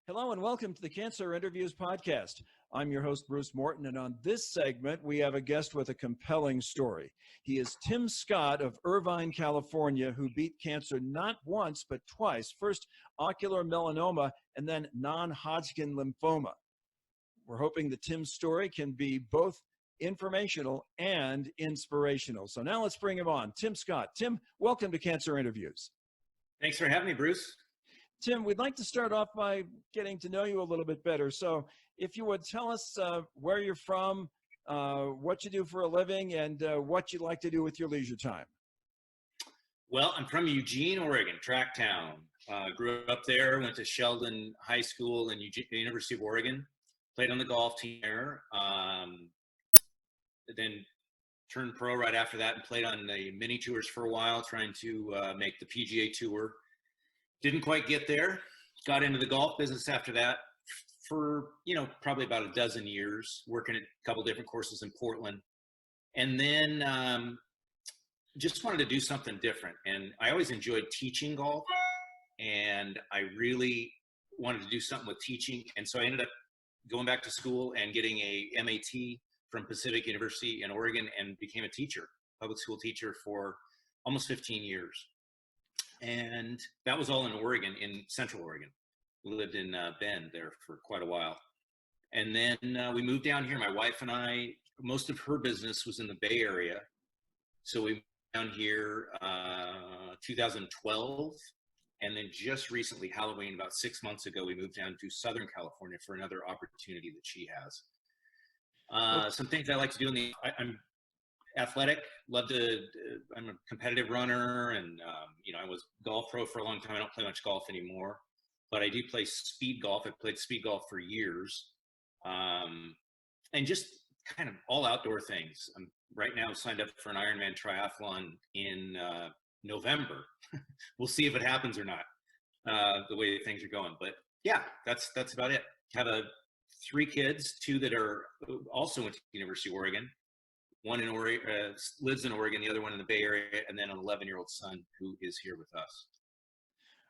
Hello and welcome to the Cancer Interviews podcast. I'm your host, Bruce Morton, and on this segment, we have a guest with a compelling story. He is Tim Scott of Irvine, California, who beat cancer not once, but twice. First, ocular melanoma, and then non-Hodgkin lymphoma. We're hoping that Tim's story can be both informational and inspirational. So now let's bring him on. Tim Scott. Tim, welcome to Cancer Interviews. Thanks for having me, Bruce. Tim, we'd like to start off by getting to know you a little bit better. So if you would tell us where you're from, what you do for a living, and what you'd like to do with your leisure time. Well, I'm from Eugene, Oregon, track town. Grew up there, went to Sheldon High School and University of Oregon, played on the golf team there, then turned pro right after that and played on the mini tours for a while, trying to make the PGA Tour. Didn't quite get there. Got into the golf business after that for, probably about a dozen years, working at a couple different courses in Portland. And then just wanted to do something different. And I always enjoyed teaching golf, and I really wanted to do something with teaching. And so I ended up going back to school and getting a MAT from Pacific University in Oregon and became a teacher, public school teacher for almost 15 years. And that was all in Oregon, in Central Oregon. We lived in Bend there for quite a while. And then we moved down here. My wife and I, most of her business was in the Bay Area. So we moved down here 2012. And then just recently, Halloween, about 6 months ago, we moved down to Southern California for another opportunity that she has. Some things I like to do I'm athletic, I'm a competitive runner, and I was golf pro for a long time. I don't play much golf anymore, but I do play speed golf. I've played speed golf for years, and just kind of all outdoor things. I'm right now signed up for an Ironman triathlon in November. We'll see if it happens or not, the way things are going. But yeah, that's about it. Have 3 kids, 2 that are also went to University of Oregon. One in Oregon, lives in Oregon, the other one in the Bay Area, and then an 11-year-old son who is here with us.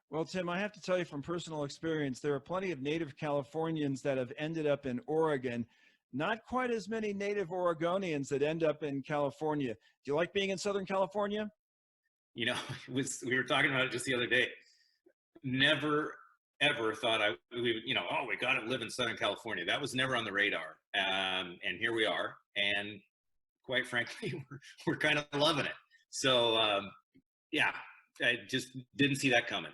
Well, Tim, I have to tell you from personal experience, there are plenty of native Californians that have ended up in Oregon. Not quite as many native Oregonians that end up in California. Do you like being in Southern California? We were talking about it just the other day. Never, ever thought we got to live in Southern California. That was never on the radar. And here we are. And quite frankly, we're kind of loving it. So, yeah, I just didn't see that coming.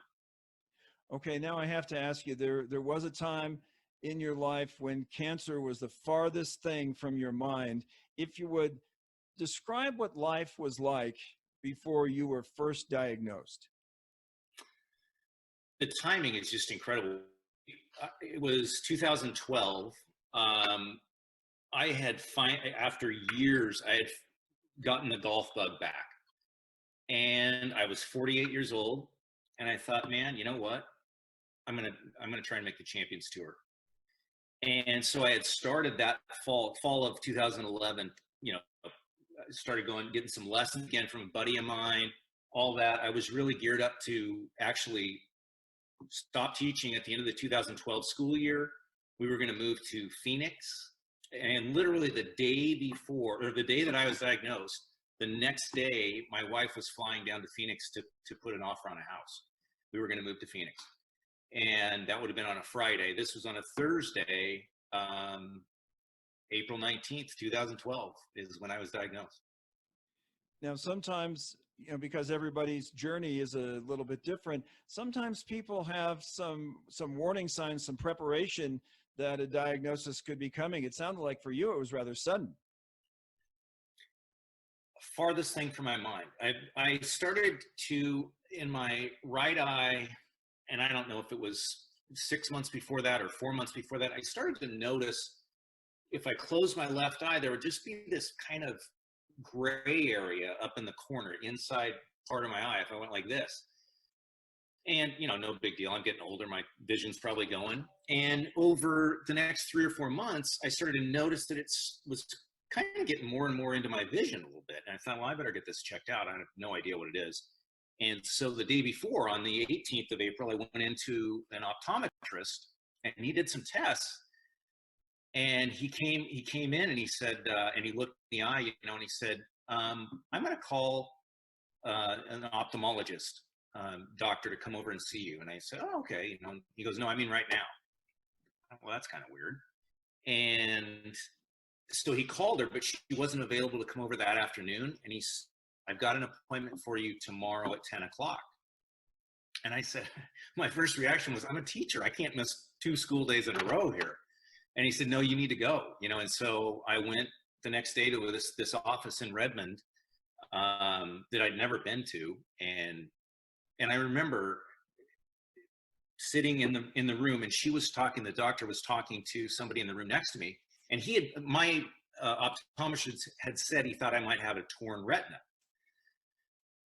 Okay, now I have to ask you, there was a time in your life when cancer was the farthest thing from your mind. If you would describe what life was like before you were first diagnosed. The timing is just incredible. It was 2012. After years, I had gotten the golf bug back, and I was 48 years old. And I thought, man, you know what? I'm going to try and make the Champions Tour. And so I had started that fall of 2011, started getting some lessons again from a buddy of mine, all that. I was really geared up to actually stop teaching at the end of the 2012 school year. We were going to move to Phoenix. And literally the day before, or the day that I was diagnosed, the next day, my wife was flying down to Phoenix to put an offer on a house. We were going to move to Phoenix. And that would have been on a Friday. This was on a Thursday, April 19th, 2012 is when I was diagnosed. Now, sometimes, because everybody's journey is a little bit different, sometimes people have some warning signs, some preparation that a diagnosis could be coming. It sounded like for you, it was rather sudden. Farthest thing from my mind. I started to, in my right eye, and I don't know if it was 6 months before that or 4 months before that, I started to notice if I closed my left eye, there would just be this kind of gray area up in the corner, inside part of my eye, if I went like this. And, no big deal. I'm getting older. My vision's probably going. And over the next 3 or 4 months, I started to notice that it was kind of getting more and more into my vision a little bit. And I thought, well, I better get this checked out. I have no idea what it is. And so the day before, on the 18th of April, I went into an optometrist and he did some tests. And he came in and he said, and he looked in the eye, and he said, I'm going to call an ophthalmologist doctor to come over and see you. And I said, oh, okay. He goes, no, I mean right now. Well, that's kind of weird. And so he called her, but she wasn't available to come over that afternoon. And I've got an appointment for you tomorrow at 10 o'clock. And I said, my first reaction was, I'm a teacher. I can't miss 2 school days in a row here. And he said, no, you need to go, and so I went the next day to this office in Redmond that I'd never been to. And I remember sitting in the room, and the doctor was talking to somebody in the room next to me. And my optometrist had said he thought I might have a torn retina.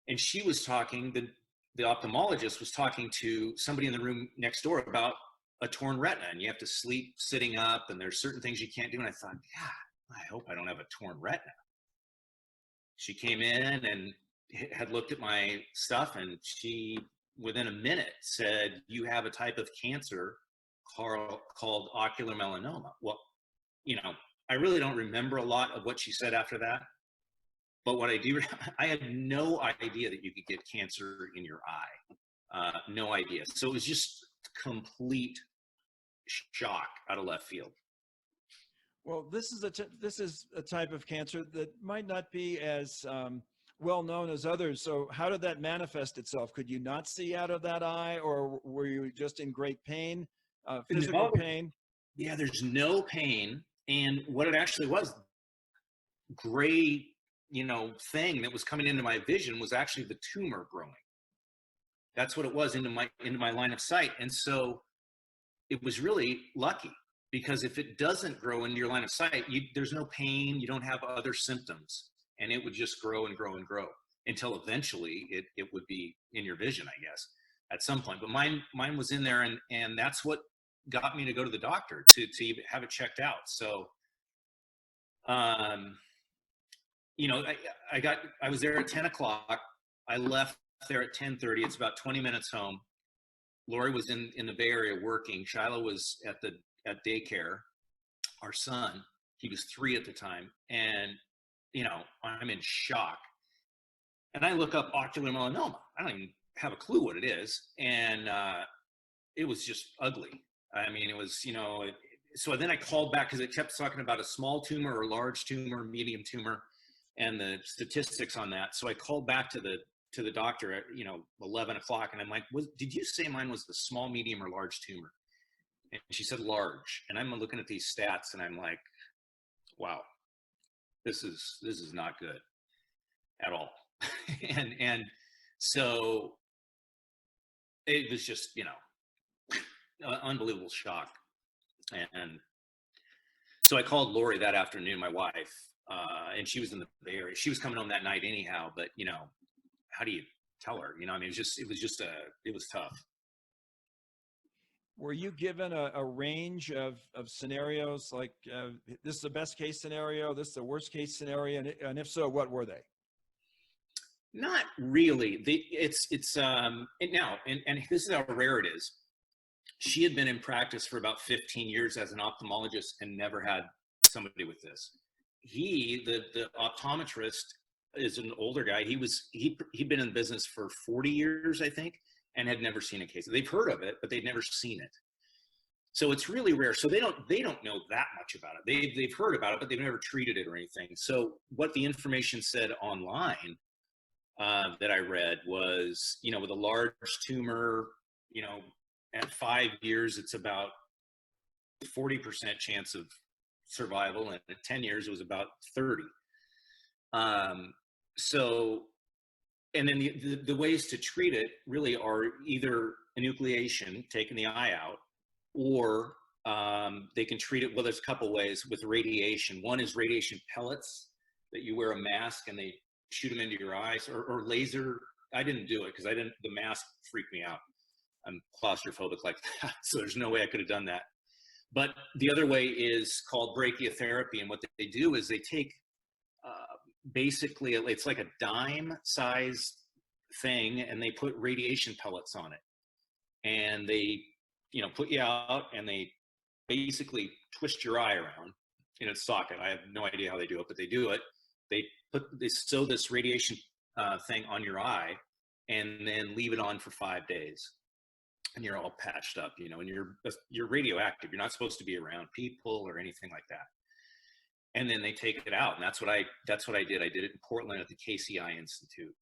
And she was talking, the ophthalmologist was talking to somebody in the room next door about a torn retina, and you have to sleep sitting up, and there's certain things you can't do. And I thought, God, I hope I don't have a torn retina. She came in and had looked at my stuff, and she, within a minute, said, you have a type of cancer called ocular melanoma. Well, I really don't remember a lot of what she said after that. But what I do, I had no idea that you could get cancer in your eye. No idea. So it was just complete shock out of left field. Well, this is a type of cancer that might not be as well known as others. So how did that manifest itself? Could you not see out of that eye, or were you just in great pain, physical pain? Yeah, there's no pain. And what it actually was, gray, thing that was coming into my vision was actually the tumor growing. That's what it was, into my line of sight. And so it was really lucky, because if it doesn't grow into your line of sight, there's no pain, you don't have other symptoms, and it would just grow and grow and grow until eventually it would be in your vision, I guess, at some point. But mine was in there, and that's what got me to go to the doctor to even have it checked out. So, I was there at 10 o'clock. I left there at 10:30. It's about 20 minutes home. Lori was in the Bay Area working. Shiloh was at daycare. Our son, he was 3 at the time. And, I'm in shock. And I look up ocular melanoma. I don't even have a clue what it is. And it was just ugly. I mean, it was, so then I called back, because it kept talking about a small tumor or large tumor, medium tumor, and the statistics on that. So I called back to the doctor at 11 o'clock, and I'm like, did you say mine was the small, medium, or large tumor? And she said large. And I'm looking at these stats, and I'm like, wow, this is not good at all. and so it was just unbelievable shock. And so I called Lori that afternoon, my wife, and she was in the Bay Area. She was coming home that night anyhow, but how do you tell her? It was tough. Were you given a range of scenarios, like this is the best case scenario, this is the worst case scenario, and if so, what were they? Not really. Now, and this is how rare it is. She had been in practice for about 15 years as an ophthalmologist and never had somebody with this. The optometrist, is an older guy. He'd been in business for 40 years, I think, and had never seen a case. They've heard of it, but they'd never seen it. So it's really rare. So they don't know that much about it. They've heard about it, but they've never treated it or anything. So what the information said online that I read was, with a large tumor, at 5 years, it's about 40% chance of survival, and at 10 years, it was about 30. And then the ways to treat it really are either enucleation, taking the eye out, or they can treat it, well, there's a couple ways with radiation. One is radiation pellets that you wear a mask and they shoot them into your eyes, or laser. I didn't do it because the mask freaked me out. I'm claustrophobic like that, so there's no way I could have done that. But the other way is called brachytherapy, and what they do is they take basically, it's like a dime size thing, and they put radiation pellets on it, and they put you out, and they basically twist your eye around in its socket. I have no idea how they do it, but they do it. They sew this radiation thing on your eye, and then leave it on for 5 days, and you're all patched up, and you're radioactive. You're not supposed to be around people or anything like that. And then they take it out, and that's what I did. I did it in Portland at the KCI Institute.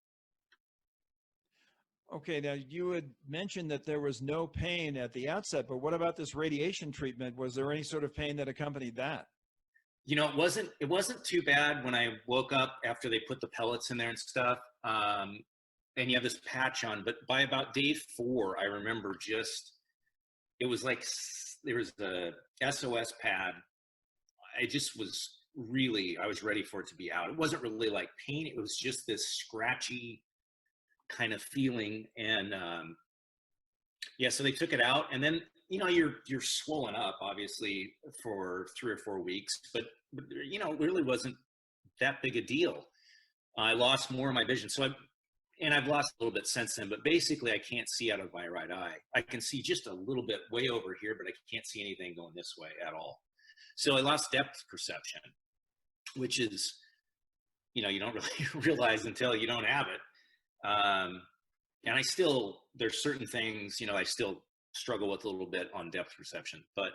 Okay, now you had mentioned that there was no pain at the outset, but what about this radiation treatment? Was there any sort of pain that accompanied that? It wasn't too bad when I woke up after they put the pellets in there and stuff. And you have this patch on, but by about day 4, I remember it was like there was a SOS pad. I was ready for it to be out. It wasn't really like pain. It was just this scratchy kind of feeling. And so they took it out, and then, you're swollen up obviously for 3 or 4 weeks, but it really wasn't that big a deal. I lost more of my vision. And I've lost a little bit since then, but basically I can't see out of my right eye. I can see just a little bit way over here, but I can't see anything going this way at all. So I lost depth perception, which is, you don't really realize until you don't have it. And there's certain things, I still struggle with a little bit on depth perception, but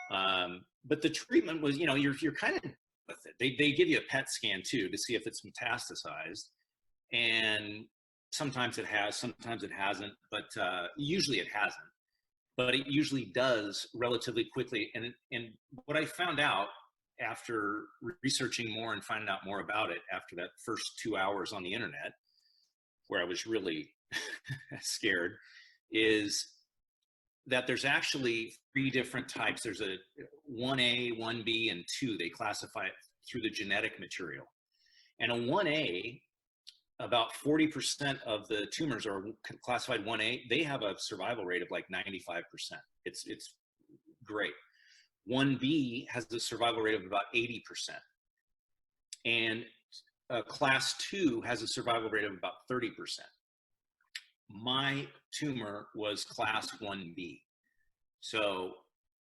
the treatment was, you're kind of with it. They give you a PET scan too, to see if it's metastasized. And sometimes it has, sometimes it hasn't, but usually it hasn't. But it usually does relatively quickly. And what I found out after researching more and finding out more about it after that first 2 hours on the internet, where I was really scared, is that there's actually 3 different types. There's a 1A, 1B, and 2. They classify it through the genetic material. And a 1A, about 40% of the tumors are classified 1A. They have a survival rate of like 95%. It's great. 1B has a survival rate of about 80%. And class 2 has a survival rate of about 30%. My tumor was class 1B. So,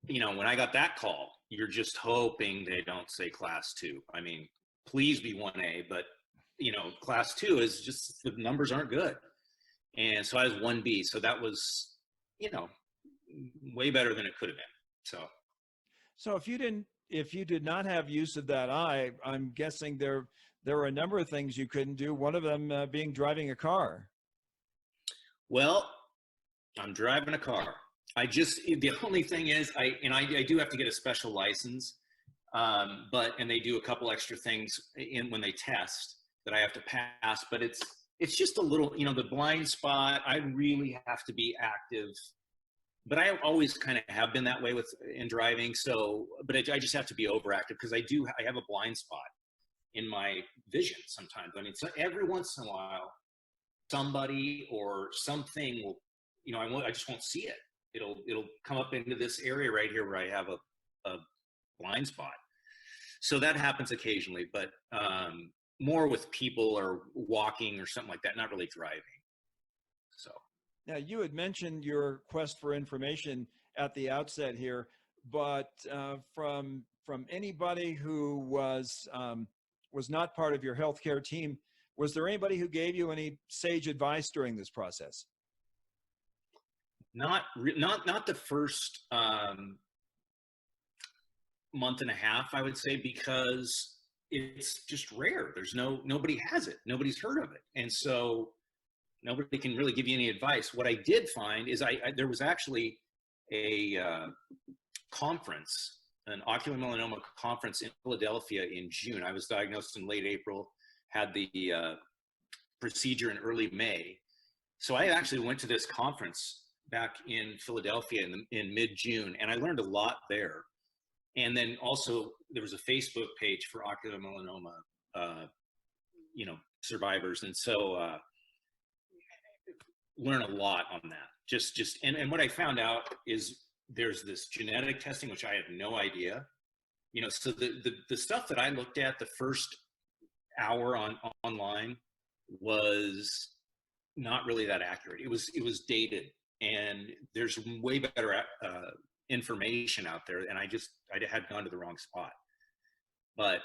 when I got that call, you're just hoping they don't say class 2. I mean, please be 1A, but class 2 is just, the numbers aren't good. And so I was 1B. So that was, way better than it could have been. So if you did not have use of that eye, I'm guessing there were a number of things you couldn't do. One of them being driving a car. Well, I'm driving a car. The only thing is I do have to get a special license. And they do a couple extra things when they test that I have to pass, but it's just a little, the blind spot. I really have to be active, but I always kind of have been that way in driving. So, but I just have to be overactive because I have a blind spot in my vision sometimes. I mean, so every once in a while, somebody or something will, I just won't see it. It'll come up into this area right here where I have a blind spot. So that happens occasionally, but more with people or walking or something like that, not really driving. So now, you had mentioned your quest for information at the outset here, but from anybody who was not part of your healthcare team, was there anybody who gave you any sage advice during this process? Not the first month and a half, I would say, because it's just rare. There's nobody has it. Nobody's heard of it. And so nobody can really give you any advice. What I did find is there was actually a conference, an ocular melanoma conference in Philadelphia in June. I was diagnosed in late April, had the procedure in early May. So I actually went to this conference back in Philadelphia in mid-June, and I learned a lot there. And then also there was a Facebook page for ocular melanoma, survivors. And so learn a lot on that. And what I found out is there's this genetic testing, which I had no idea. So the stuff that I looked at the first hour online was not really that accurate. It was dated. and there's way better information out there, and I had gone to the wrong spot. But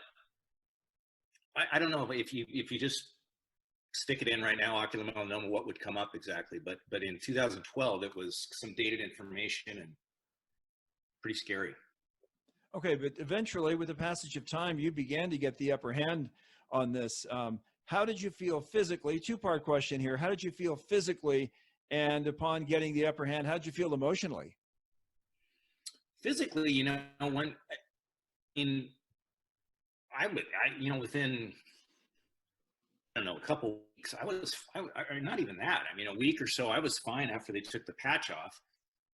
I don't know if you just stick it in right now, ocular melanoma, what would come up exactly? But in 2012, it was some dated information and pretty scary. Okay, but eventually, with the passage of time, you began to get the upper hand on this. How did you feel physically? Two-part question here. How did you feel physically? And upon getting the upper hand, how did you feel emotionally? Physically, within, I don't know, a couple weeks, not even that. I mean, a week or so, I was fine after they took the patch off.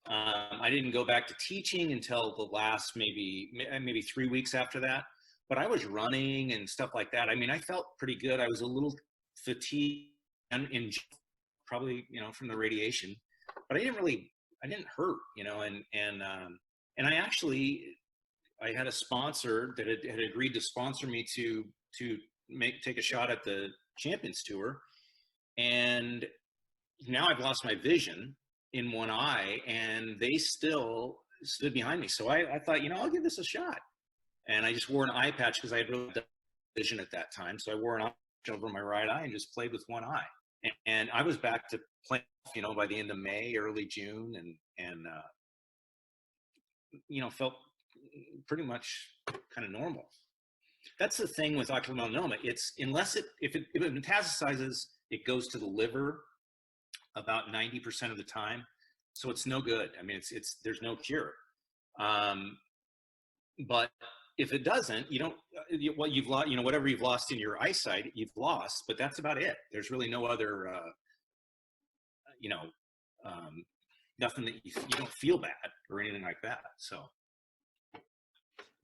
I didn't go back to teaching until the last maybe 3 weeks after that, but I was running and stuff like that. I mean, I felt pretty good. I was a little fatigued and probably, from the radiation, but I didn't hurt, and I had a sponsor that had agreed to sponsor me to take a shot at the Champions Tour. And now I've lost my vision in one eye, and they still stood behind me. So I thought, I'll give this a shot. And I just wore an eye patch because I had really bad vision at that time. So I wore an eye patch over my right eye and just played with one eye. And I was back to playing, by the end of May, early June, and felt pretty much kind of normal. That's the thing with ocular melanoma. It's if it metastasizes, it goes to the liver about 90% of the time. So it's no good. I mean, there's no cure. But if it doesn't, you've lost, whatever you've lost in your eyesight, you've lost, but that's about it. There's really no other, nothing that you don't feel bad or anything like that. So.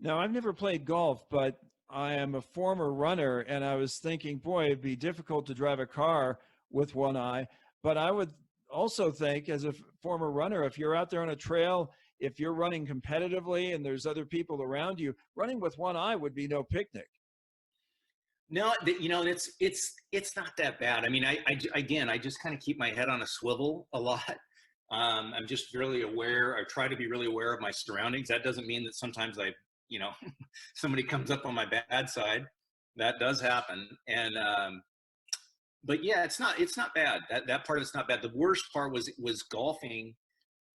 Now, I've never played golf, but I am a former runner, and I was thinking, boy, it'd be difficult to drive a car with one eye. But I would also think, as a former runner, if you're out there on a trail, if you're running competitively and there's other people around you, running with one eye would be no picnic. No, it's not that bad. I mean, I just kind of keep my head on a swivel a lot. I'm just really aware. I try to be really aware of my surroundings. That doesn't mean that sometimes somebody comes up on my bad side. That does happen. And, but yeah, it's not bad. That part of it's not bad. The worst part was golfing,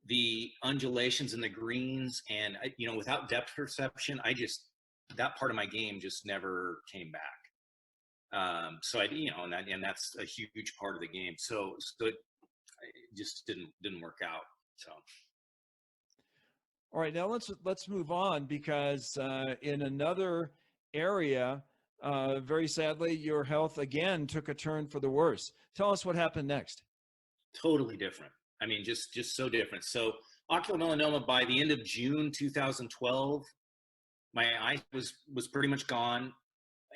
the undulations and the greens, and without depth perception, that part of my game just never came back. So and that's a huge part of the game. So it just didn't work out. So. All right, now let's move on, because in another area, very sadly, your health again took a turn for the worse. Tell us what happened next. Totally different. I mean, just so different. So ocular melanoma, by the end of June 2012, my eye was pretty much gone,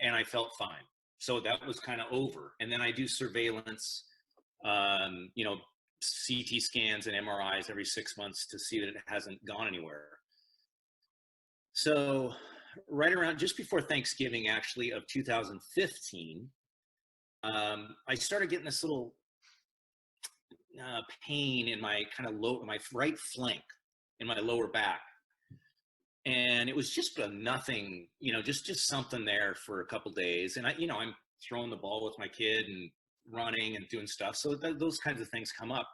and I felt fine. So that was kind of over. And then I do surveillance, CT scans and MRIs every 6 months to see that it hasn't gone anywhere. So right around just before Thanksgiving, actually, of 2015, I started getting this little pain in my my right flank, in my lower back. And it was just nothing, just something there for a couple days. And I'm throwing the ball with my kid and running and doing stuff. So those kinds of things come up,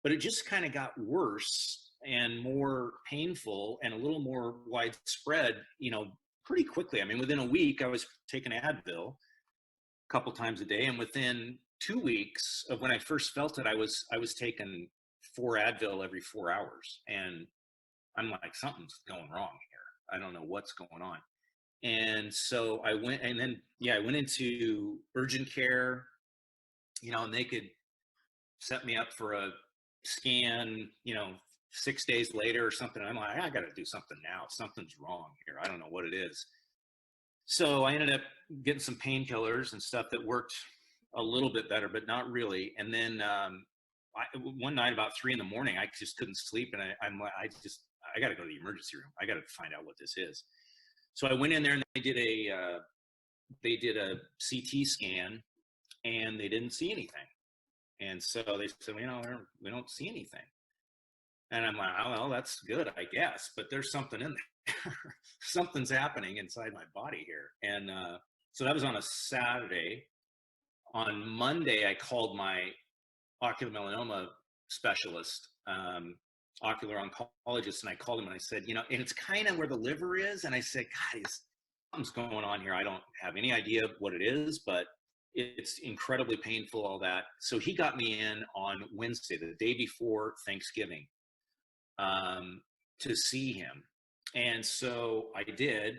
but it just kind of got worse and more painful and a little more widespread, pretty quickly. I mean, within a week, I was taking Advil a couple times a day. And within 2 weeks of when I first felt it, I was taking 4 Advil every 4 hours. And I'm like, something's going wrong here. I don't know what's going on. And so I went into urgent care, and they could set me up for a scan, 6 days later or something. I'm like, I got to do something now. Something's wrong here. I don't know what it is. So I ended up getting some painkillers and stuff that worked a little bit better, but not really. And then one night about 3 a.m, I just couldn't sleep, and I got to go to the emergency room. I got to find out what this is. So I went in there, and they did a CT scan, and they didn't see anything. And so they said, we don't see anything. And I'm like, oh, well, that's good, I guess, but there's something in there. Something's happening inside my body here. And so that was on a Saturday. On Monday, I called my ocular melanoma specialist, ocular oncologist, and I called him and I said, and it's kind of where the liver is. And I said, God, something's going on here. I don't have any idea what it is, but it's incredibly painful, all that. So he got me in on Wednesday, the day before Thanksgiving, to see him. And so I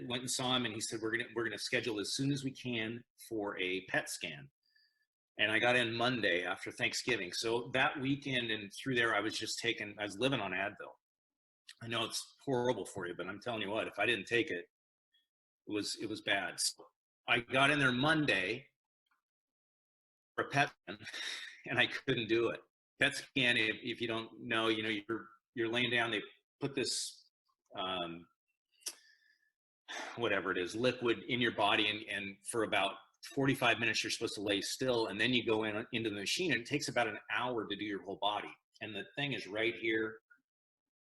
went and saw him, and he said, we're gonna schedule as soon as we can for a PET scan. And I got in Monday after Thanksgiving. So that weekend and through there, I was living on Advil. I know it's horrible for you, but I'm telling you what, if I didn't take it, it was bad. So I got in there Monday for a PET scan, and I couldn't do it. PET scan, if you don't know, you're laying down, they put this, whatever it is, liquid in your body, and for about 45 minutes, you're supposed to lay still, and then you go into the machine, and it takes about an hour to do your whole body. And the thing is right here,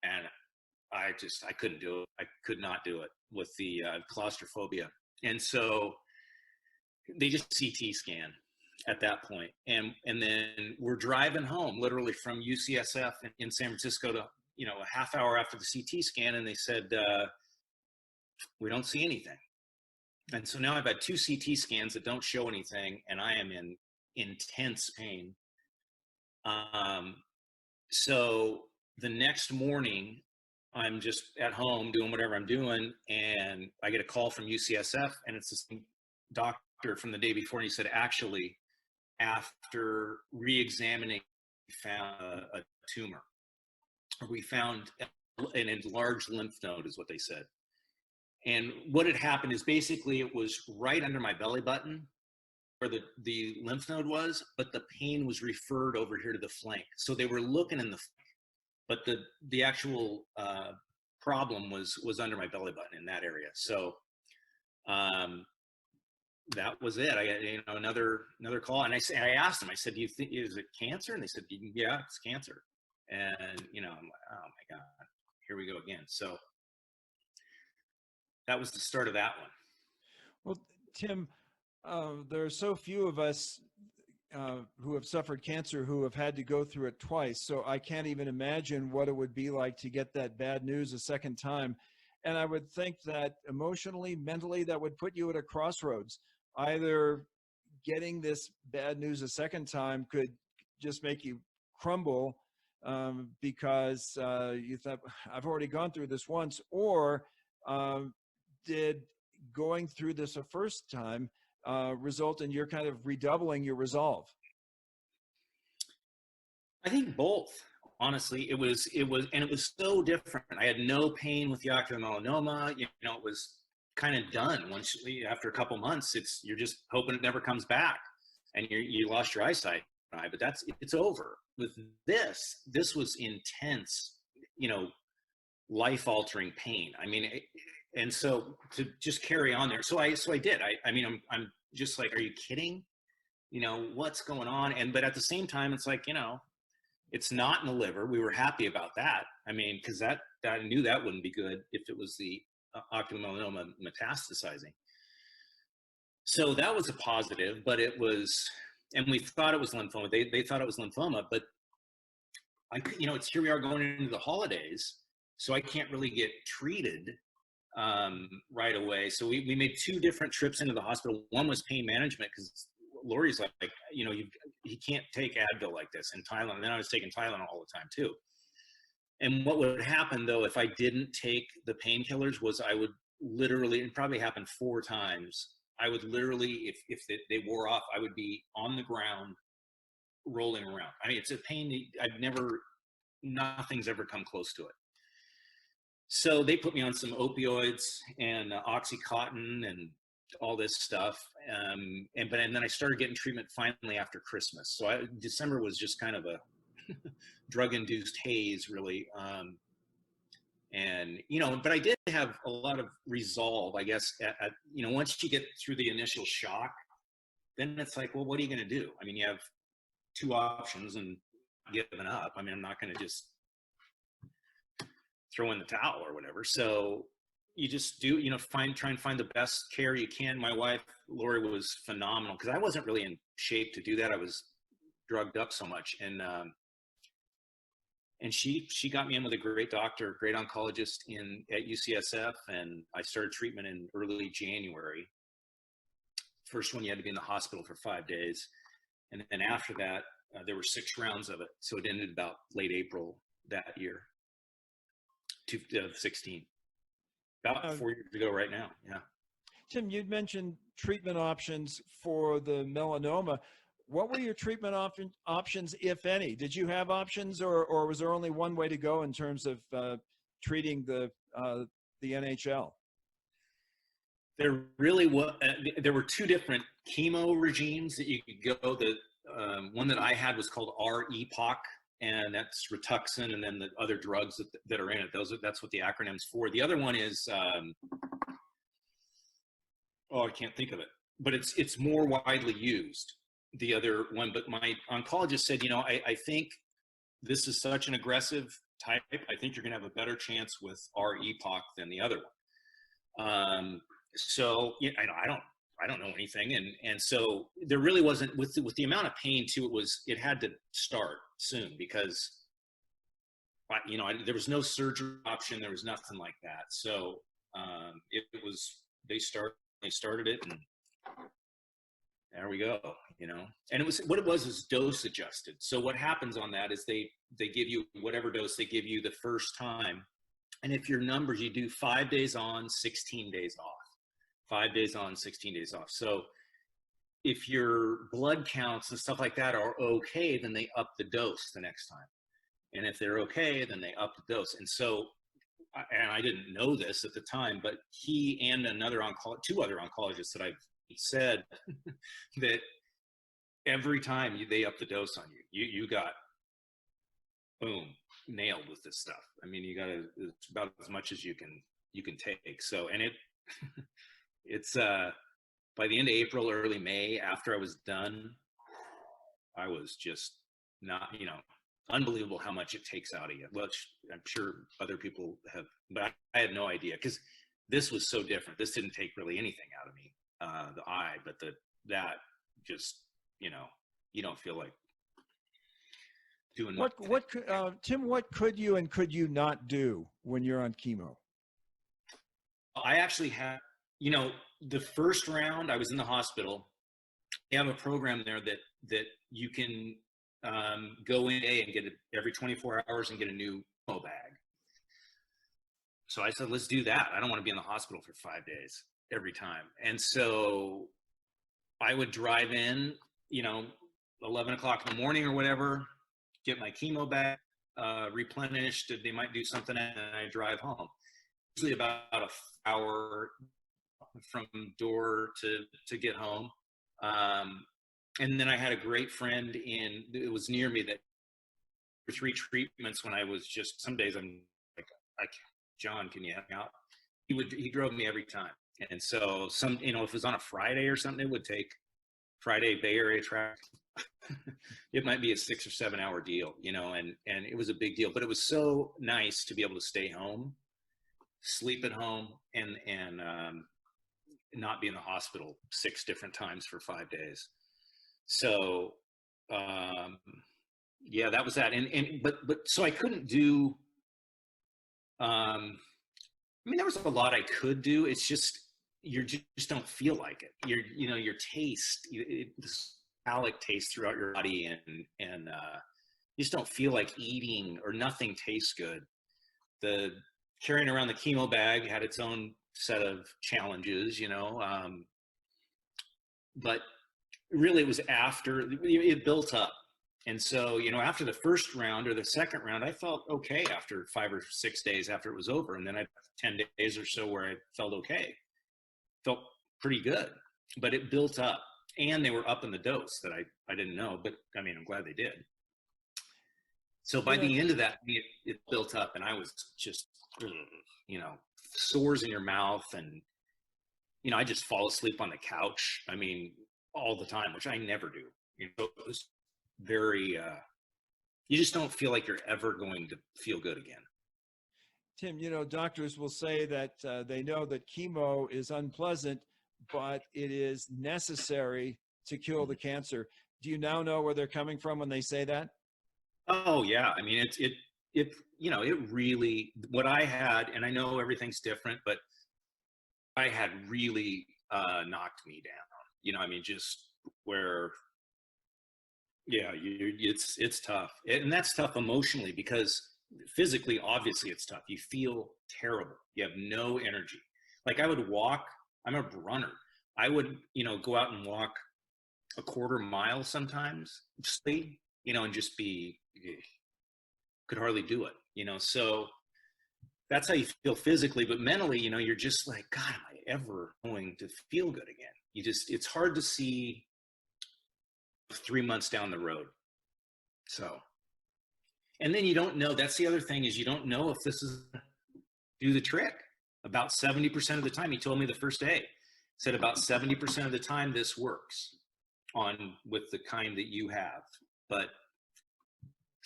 and I couldn't do it. I could not do it with the claustrophobia. And so they just CT scan at that point. And then we're driving home literally from UCSF in San Francisco to, a half hour after the CT scan. And they said, we don't see anything. And so now I've had 2 CT scans that don't show anything, and I am in intense pain. So the next morning, I'm just at home doing whatever I'm doing, and I get a call from UCSF, and it's the same doctor from the day before, and he said, actually, after re-examining, we found a tumor. We found an enlarged lymph node, is what they said. And what had happened is basically it was right under my belly button where the lymph node was, but the pain was referred over here to the flank. So they were looking in the flank, but the actual problem was under my belly button in that area. So that was it. I got another call, and I asked them, I said, do you think, is it cancer? And they said, yeah, it's cancer. And I'm like, oh my God, here we go again. So that was the start of that one. Well, Tim, there are so few of us who have suffered cancer who have had to go through it twice. So I can't even imagine what it would be like to get that bad news a second time. And I would think that emotionally, mentally, that would put you at a crossroads. Either getting this bad news a second time could just make you crumble because you thought, I've already gone through this once, or did going through this a first time result in your kind of redoubling your resolve? I think both. Honestly, it was so different. I had no pain with the ocular melanoma. It was kind of done once after a couple months. You're just hoping it never comes back, and you lost your eyesight. But it's over. With this was intense, life altering pain. I mean, and so to just carry on there. So I did. I'm just like, are you kidding? What's going on? But at the same time, it's like, it's not in the liver. We were happy about that. I mean, because I knew that wouldn't be good if it was the ocular melanoma metastasizing. So that was a positive, but it was, and we thought it was lymphoma. They thought it was lymphoma, but it's here we are going into the holidays, so I can't really get treated right away. So we made 2 different trips into the hospital. One was pain management, because Lori's like, he can't take Advil like this in Thailand. And then I was taking Tylenol all the time too. And what would happen though, if I didn't take the painkillers, was I would literally, it probably happened 4 times. I would literally, if they wore off, I would be on the ground rolling around. I mean, it's a pain nothing's ever come close to it. So they put me on some opioids and Oxycontin and all this stuff. And then I started getting treatment finally after Christmas. So December was just kind of a drug-induced haze, really. But I did have a lot of resolve, I guess, once you get through the initial shock, then it's like, well, what are you going to do? I mean, you have two options and given up. I mean, I'm not going to just throw in the towel or whatever. So you just do, try and find the best care you can. My wife, Lori, was phenomenal because I wasn't really in shape to do that. I was drugged up so much. And she got me in with a great doctor, great oncologist at UCSF. And I started treatment in early January. First one, you had to be in the hospital for 5 days. And then after that, there were 6 rounds of it. So it ended about late April that year, 2016. About 4 years ago right now, yeah. Tim, you'd mentioned treatment options for the melanoma. What were your treatment options, if any? Did you have options, or was there only one way to go in terms of treating the NHL? There really was. There were 2 different chemo regimes that you could go. The one that I had was called r-epoch, and that's Rituxan, and then the other drugs that are in it. That's what the acronym's for. The other one is, I can't think of it, but it's more widely used. The other one, but my oncologist said, I think this is such an aggressive type. I think you're going to have a better chance with r-epoch than the other one. So I don't know anything, and so there really wasn't with the amount of pain too. It had to start soon because there was no surgery option. There was nothing like that. So they started it, and there we go. And it was is dose adjusted. So what happens on that is they give you whatever dose they give you the first time, and if your numbers, you do 5 days on, 16 days off. 5 days on, 16 days off. So if your blood counts and stuff like that are okay, then they up the dose the next time. And if they're okay, then they up the dose. And so, and I didn't know this at the time, but he and 2 other oncologists that I've said that every time they up the dose on you got, boom, nailed with this stuff. I mean, it's about as much as you can take. So, and it's by the end of April, early May, after I was done, I was just not, unbelievable how much it takes out of you. Well, I'm sure other people have, but I had no idea because this was so different. This didn't take really anything out of me, the eye, but that just, you don't feel like doing Tim, what could you and could you not do when you're on chemo? I actually had, the first round I was in the hospital. They have a program there that you can go in and get it every 24 hours and get a new chemo bag. So I said, let's do that. I don't want to be in the hospital for 5 days every time. And so I would drive in, 11 o'clock in the morning or whatever, get my chemo bag replenished. They might do something, and I drive home. Usually about an hour from door to get home. And then I had a great friend it was near me that for 3 treatments when I was just, some days I'm like, John, can you help me out? He drove me every time. And so if it was on a Friday or something, it would take Friday Bay Area traffic. It might be a 6 or 7 hour deal, and it was a big deal, but it was so nice to be able to stay home, sleep at home, and not be in the hospital 6 different times for 5 days. So, yeah, that was that. But so I couldn't do, there was a lot I could do. It's just, you just don't feel like it. Your taste, this metallic taste throughout your body, and you just don't feel like eating, or nothing tastes good. The carrying around the chemo bag had its own set of challenges, but really it was after it built up. And so, after the first round or the second round, I felt okay after 5 or 6 days after it was over. And then I had 10 days or so where I felt okay, felt pretty good, but it built up, and they were up in the dose that I didn't know, but I'm glad they did. So by the end of that, it built up, and I was just, sores in your mouth, and, I just fall asleep on the couch. All the time, which I never do. It was very, you just don't feel like you're ever going to feel good again. Tim, doctors will say that they know that chemo is unpleasant, but it is necessary to kill the cancer. Do you now know where they're coming from when they say that? Oh yeah. I mean, it really, what I had, and I know everything's different, but I had really knocked me down, I mean, just where, yeah, it's tough. And that's tough emotionally, because physically, obviously it's tough. You feel terrible. You have no energy. Like I would walk, I'm a runner. I would, go out and walk a quarter mile sometimes, and just be, could hardly do it, so that's how you feel physically. But mentally, you're just like, God, am I ever going to feel good again? It's hard to see 3 months down the road. So, and then you don't know, that's the other thing, is you don't know if this is do the trick. About 70% of the time, he told me the first day, said about 70% of the time this works with the kind that you have, but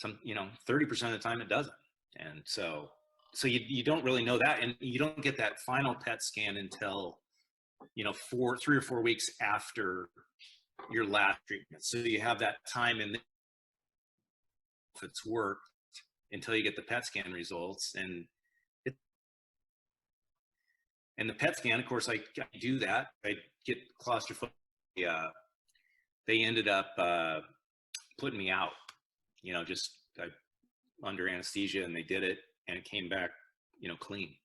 30% of the time it doesn't. And so you don't really know that, and you don't get that final PET scan until 3 or 4 weeks after your last treatment. So you have that time, and if it's worked, until you get the PET scan results. And the PET scan, of course, I do that. I get claustrophobia. They ended up putting me out, just under anesthesia, and they did it, and it came back, clean.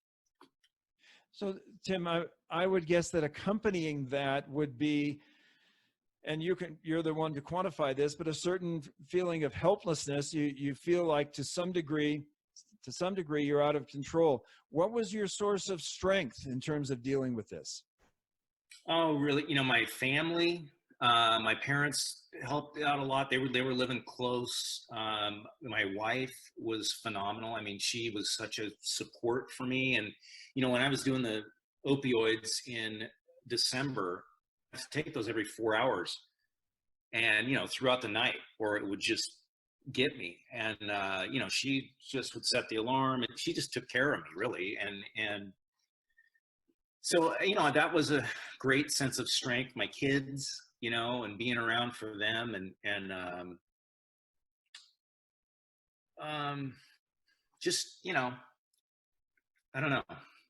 So, Tim, I would guess that accompanying that would be, and you're the one to quantify this, but a certain feeling of helplessness. You feel like to some degree you're out of control. What was your source of strength in terms of dealing with this? Oh, really? My family, my parents helped out a lot. They were living close. My wife was phenomenal. I mean, she was such a support for me. And, when I was doing the opioids in December, I had to take those every 4 hours, and, throughout the night, or it would just get me. And, she just would set the alarm, and she just took care of me, really. And so, that was a great sense of strength. My kids, and being around for them, and just, I don't know.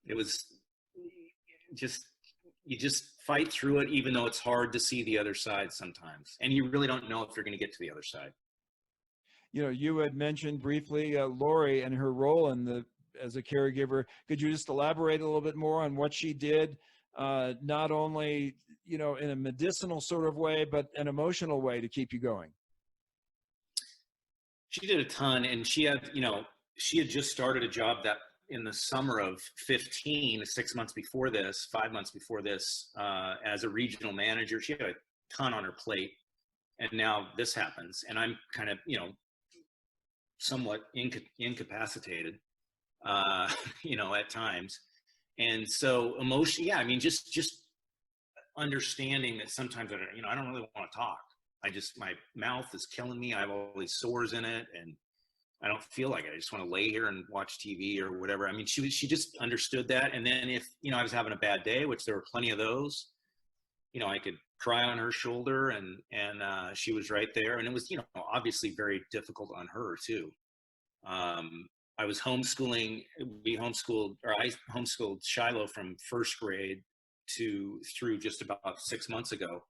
It was just, you just fight through it, even though it's hard to see the other side sometimes. And you really don't know if you're going to get to the other side. You had mentioned briefly Lori and her role as a caregiver. Could you just elaborate a little bit more on what she did, not only, in a medicinal sort of way, but an emotional way to keep you going? She did a ton, and she had just started a job that in the summer of 15, 6 months before this, 5 months before this, as a regional manager. She had a ton on her plate, and now this happens, and I'm kind of, somewhat incapacitated, at times. And so emotion, yeah, I mean, just understanding that sometimes I don't really want to talk. My mouth is killing me. I have all these sores in it, and I don't feel like it. I just want to lay here and watch TV or whatever. I mean, she just understood that. And then if, I was having a bad day, which there were plenty of those, I could cry on her shoulder, and she was right there. And it was, obviously very difficult on her too. I was homeschooling. I homeschooled Shiloh from first grade through just about 6 months ago.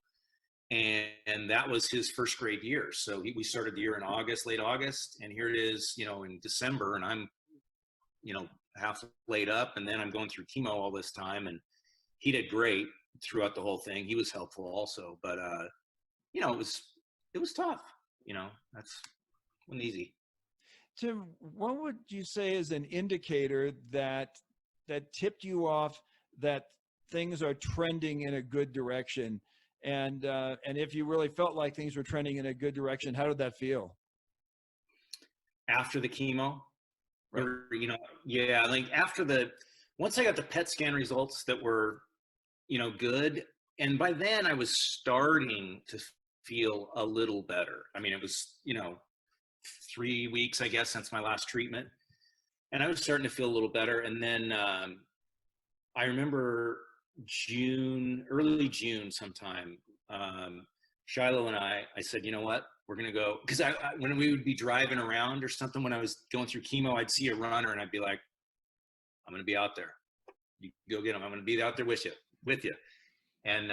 And that was his first grade year. So we started the year in late August, and here it is, in December, and I'm, half laid up, and then I'm going through chemo all this time. And he did great throughout the whole thing. He was helpful also, but it was tough. That's wasn't easy. Tim, what would you say is an indicator that tipped you off that things are trending in a good direction? And if you really felt like things were trending in a good direction, how did that feel? After the chemo, right. Or, yeah, like once I got the PET scan results that were, good. And by then I was starting to feel a little better. I mean, it was, 3 weeks, I guess, since my last treatment, and I was starting to feel a little better. And then I remember early June sometime, Shiloh and I said, you know what, we're going to go. Because when we would be driving around or something, when I was going through chemo, I'd see a runner and I'd be like, I'm going to be out there. You go get them. I'm going to be out there with you. And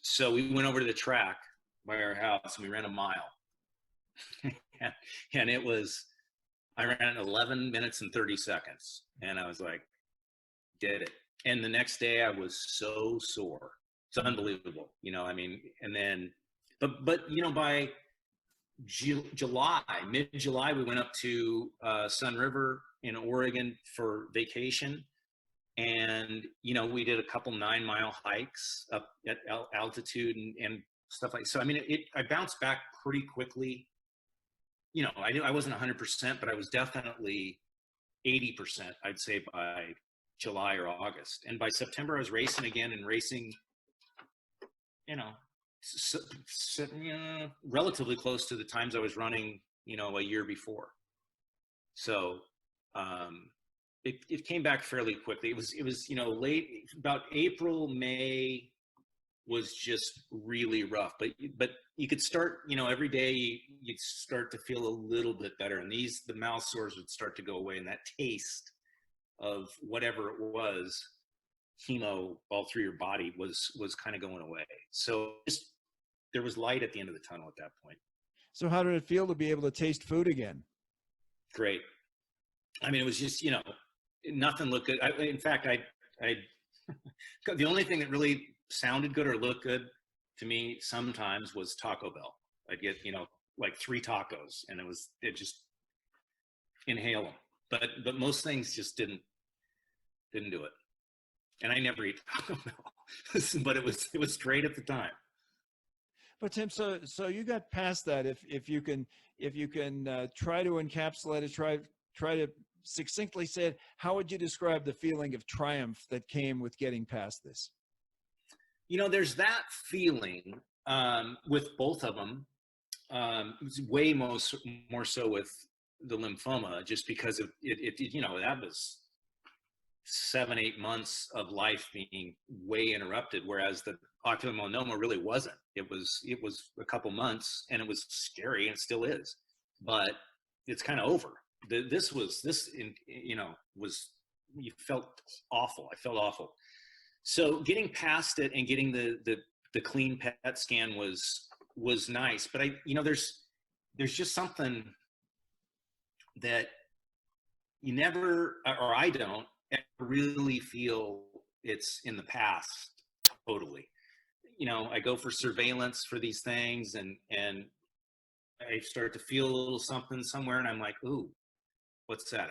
so we went over to the track by our house and we ran a mile. And I ran 11 minutes and 30 seconds. And I was like, did it. And the next day I was so sore. It's unbelievable, I mean, and then, but by July, mid-July, we went up to Sun River in Oregon for vacation. And, we did a couple 9-mile hikes up at altitude and stuff like, so, I mean, I bounced back pretty quickly. I knew I wasn't 100%, but I was definitely 80%, I'd say, by July or August. And by September, I was racing again and racing, relatively close to the times I was running, a year before. So it came back fairly quickly. It was late, about April, May was just really rough. But you could start, every day you'd start to feel a little bit better, and the mouth sores would start to go away, and that taste of whatever it was, chemo all through your body was kind of going away. So there was light at the end of the tunnel at that point. So how did it feel to be able to taste food again? Great. I mean, it was just, nothing looked good. In fact, the only thing that really sounded good or looked good to me sometimes was Taco Bell. I'd get, like 3 tacos, and it just inhale them. But most things just didn't do it. And I never eat Taco Bell, but it was great at the time. But Tim, so you got past that. If you can try to encapsulate it, try to succinctly say it, how would you describe the feeling of triumph that came with getting past this? There's that feeling with both of them. It's way more so with the lymphoma, just because of it that was 7-8 months of life being way interrupted, whereas the ocular melanoma really wasn't. It was a couple months, and it was scary, and it still is, but it's kind of over. This you felt awful. I felt awful. So getting past it and getting the clean PET scan was nice, but there's just something that you never, or I don't ever really feel it's in the past totally. I go for surveillance for these things, and I start to feel a little something somewhere, and I'm like, ooh, what's that?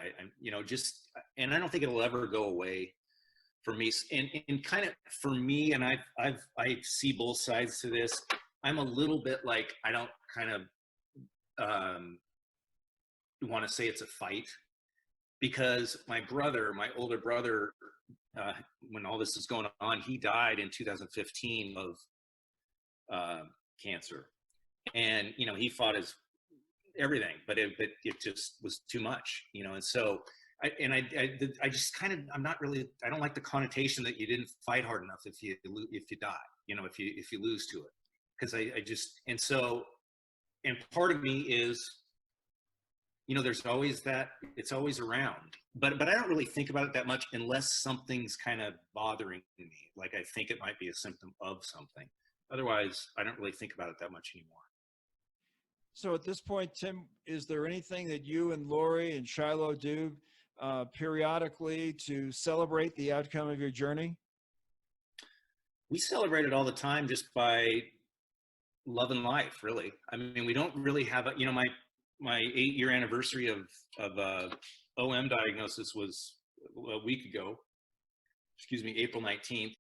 And I don't think it'll ever go away for me. And kind of for me, and I see both sides to this. I'm a little bit like, I don't kind of want to say it's a fight, because my older brother, when all this is going on, he died in 2015 of cancer, and he fought his everything, but it just was too much, and so I just kind of, I don't like the connotation that you didn't fight hard enough if you die, if you lose to it, because and part of me is, there's always that, it's always around, but I don't really think about it that much unless something's kind of bothering me, like I think it might be a symptom of something. Otherwise, I don't really think about it that much anymore. So at this point, Tim, is there anything that you and Lori and Shiloh do periodically to celebrate the outcome of your journey? We celebrate it all the time, just by loving life, really. I mean, we don't really have my 8-year anniversary of OM diagnosis was a week ago, April 19th.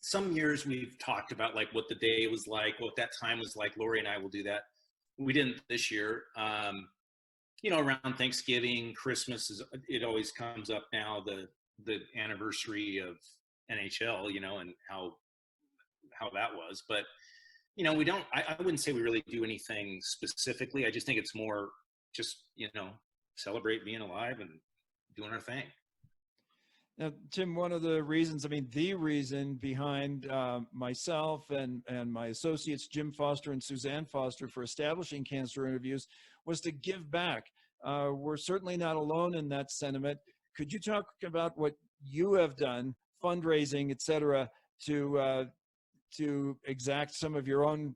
Some years we've talked about like what the day was like, what that time was like. Lori and I will do that. We didn't this year. Around Thanksgiving, Christmas, it always comes up now, the anniversary of NHL, and how that was. But we don't, I wouldn't say we really do anything specifically. I just think it's more just, celebrate being alive and doing our thing. Now, Tim, one of the reasons, I mean, the reason behind myself and my associates, Jim Foster and Suzanne Foster, for establishing Cancer Interviews was to give back. We're certainly not alone in that sentiment. Could you talk about what you have done, fundraising, et cetera, to exact some of your own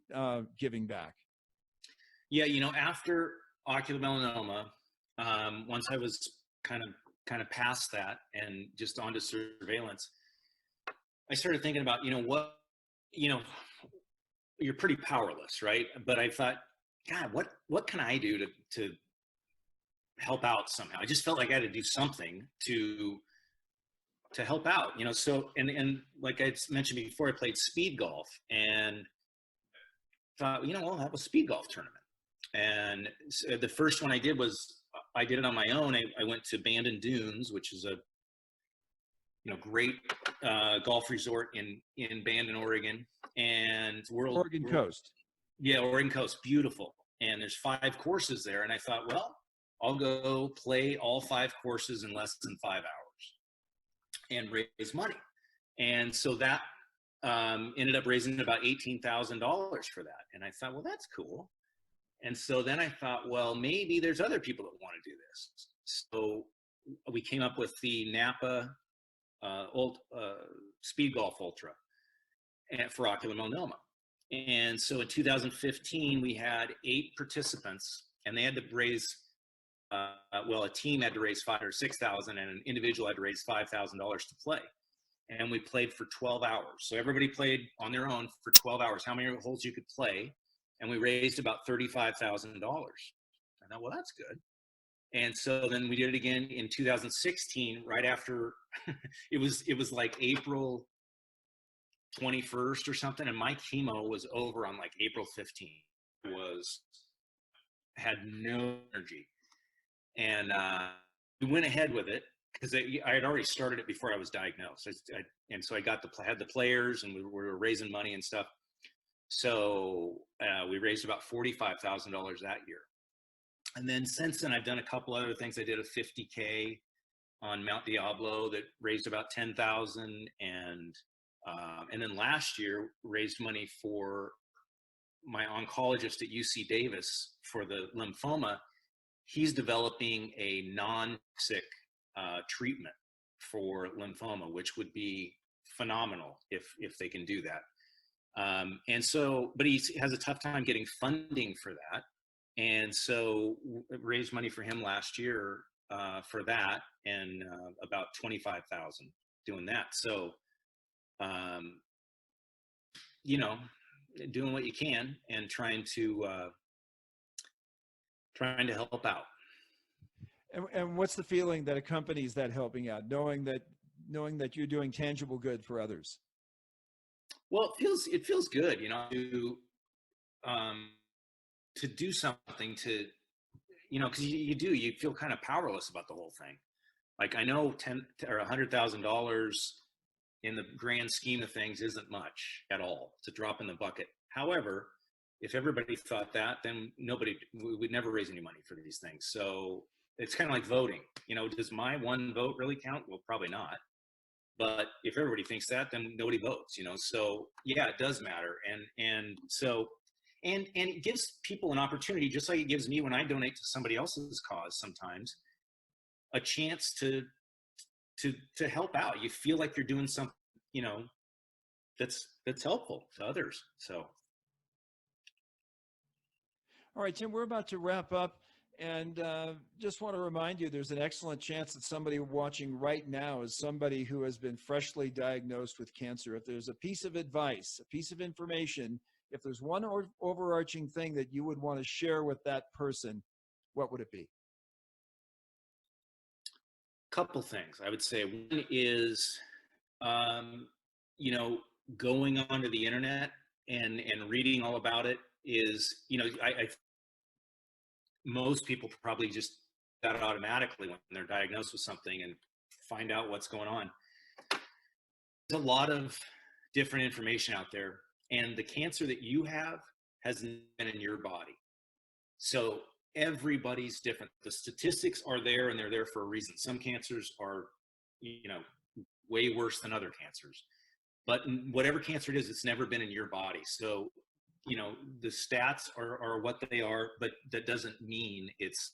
giving back? Yeah, after ocular melanoma, once I was kind of past that and just onto surveillance, I started thinking about, you're pretty powerless, right? But I thought, God, what can I do to help out somehow? I just felt like I had to do something to help out, so, and like I mentioned before, I played speed golf and thought, I'll have a speed golf tournament. And so the first one I did it on my own. I went to Bandon Dunes, which is a great golf resort in Bandon, Oregon, and Oregon Coast. Yeah, Oregon Coast, beautiful. And there's 5 courses there, and I thought, well, I'll go play all 5 courses in less than 5 hours and raise money. And so that ended up raising about $18,000 for that. And I thought, well, that's cool. And so then I thought, well, maybe there's other people that want to do this. So we came up with the Napa Speed Golf Ultra for ocular melanoma. And so in 2015, we had 8 participants, and they had to raise, a team had to raise $5,000 or $6,000, and an individual had to raise $5,000 to play. And we played for 12 hours. So everybody played on their own for 12 hours, how many holes you could play. And we raised about $35,000. I thought, well, that's good. And so then we did it again in 2016, right after it was like April 21st or something. And my chemo was over on like April 15th. Had no energy. And we went ahead with it because I had already started it before I was diagnosed. And so I had the players, and we were raising money and stuff. So we raised about $45,000 that year. And then since then, I've done a couple other things. I did a 50K on Mount Diablo that raised about $10,000. And then last year raised money for my oncologist at UC Davis for the lymphoma. He's developing a non-toxic treatment for lymphoma, which would be phenomenal if they can do that. And so, but he has a tough time getting funding for that. And so raised money for him last year for that, and about $25,000 doing that. So, doing what you can and trying to help out. And what's the feeling that accompanies that helping out, knowing that you're doing tangible good for others? Well, it feels good, to do something to, because you feel kind of powerless about the whole thing. Like, I know $10,000 or $100,000 in the grand scheme of things isn't much at all. It's a drop in the bucket. However, if everybody thought that, then we would never raise any money for these things. So it's kind of like voting. Does my one vote really count? Well, probably not. But if everybody thinks that, then nobody votes, So yeah, it does matter. And it gives people an opportunity, just like it gives me when I donate to somebody else's cause sometimes, a chance to help out. You feel like you're doing something, that's helpful to others. So. All right, Tim, we're about to wrap up. And just want to remind you, there's an excellent chance that somebody watching right now is somebody who has been freshly diagnosed with cancer. If there's a piece of advice, a piece of information, if there's one overarching thing that you would want to share with that person, what would it be? Couple things. I would say one is, going onto the internet and reading all about it is, most people probably just got it automatically when they're diagnosed with something and find out what's going on. There's a lot of different information out there. And the cancer that you have has been in your body. So everybody's different. The statistics are there, and they're there for a reason. Some cancers are, way worse than other cancers. But whatever cancer it is, it's never been in your body. So, the stats are what they are, but that doesn't mean it's,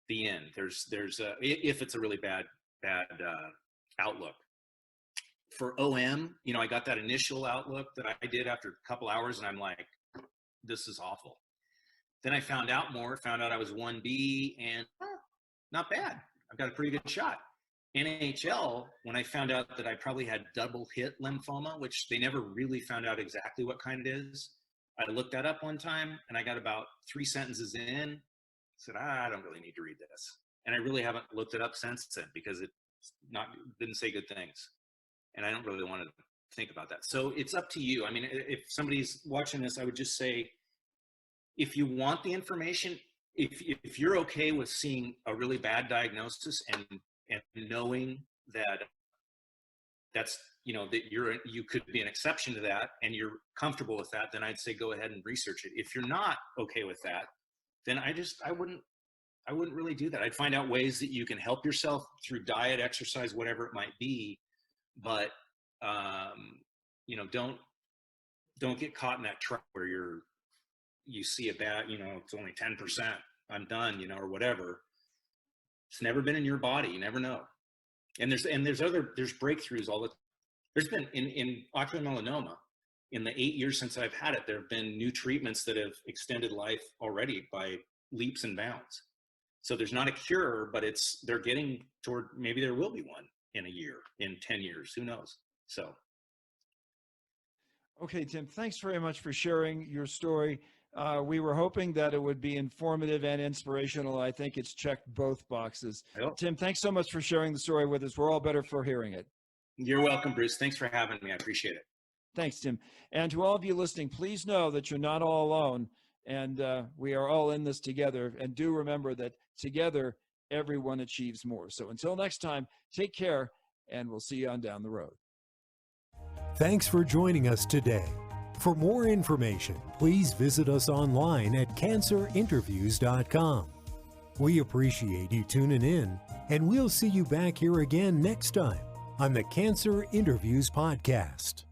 the end. If it's a really bad outlook. For OM, I got that initial outlook that I did after a couple hours, and I'm like, this is awful. Then I found out I was 1B, and not bad. I've got a pretty good shot. NHL, when I found out that I probably had double hit lymphoma, which they never really found out exactly what kind it is. I looked that up one time, and I got about 3 sentences in, said, I don't really need to read this. And I really haven't looked it up since then, because it didn't say good things. And I don't really want to think about that. So it's up to you. I mean, if somebody's watching this, I would just say, if you want the information, if you're okay with seeing a really bad diagnosis and knowing that that's, that you could be an exception to that, and you're comfortable with that, then I'd say go ahead and research it. If you're not okay with that, then I wouldn't really do that. I'd find out ways that you can help yourself through diet, exercise, whatever it might be. But, don't get caught in that trap where you see a bad, it's only 10%, I'm done, or whatever. It's never been in your body. You never know. And there's breakthroughs there's been in ocular melanoma, in the 8 years since I've had it, there have been new treatments that have extended life already by leaps and bounds. So there's not a cure, but they're getting toward, maybe there will be one in a year, in 10 years, who knows? So. Okay, Tim, thanks very much for sharing your story. We were hoping that it would be informative and inspirational. I think it's checked both boxes. Tim, thanks so much for sharing the story with us. We're all better for hearing it. You're welcome, Bruce. Thanks for having me. I appreciate it. Thanks, Tim. And to all of you listening, please know that you're not all alone, and we are all in this together. And do remember that together, everyone achieves more. So until next time, take care, and we'll see you on down the road. Thanks for joining us today. For more information, please visit us online at cancerinterviews.com. We appreciate you tuning in, and we'll see you back here again next time on the Cancer Interviews Podcast.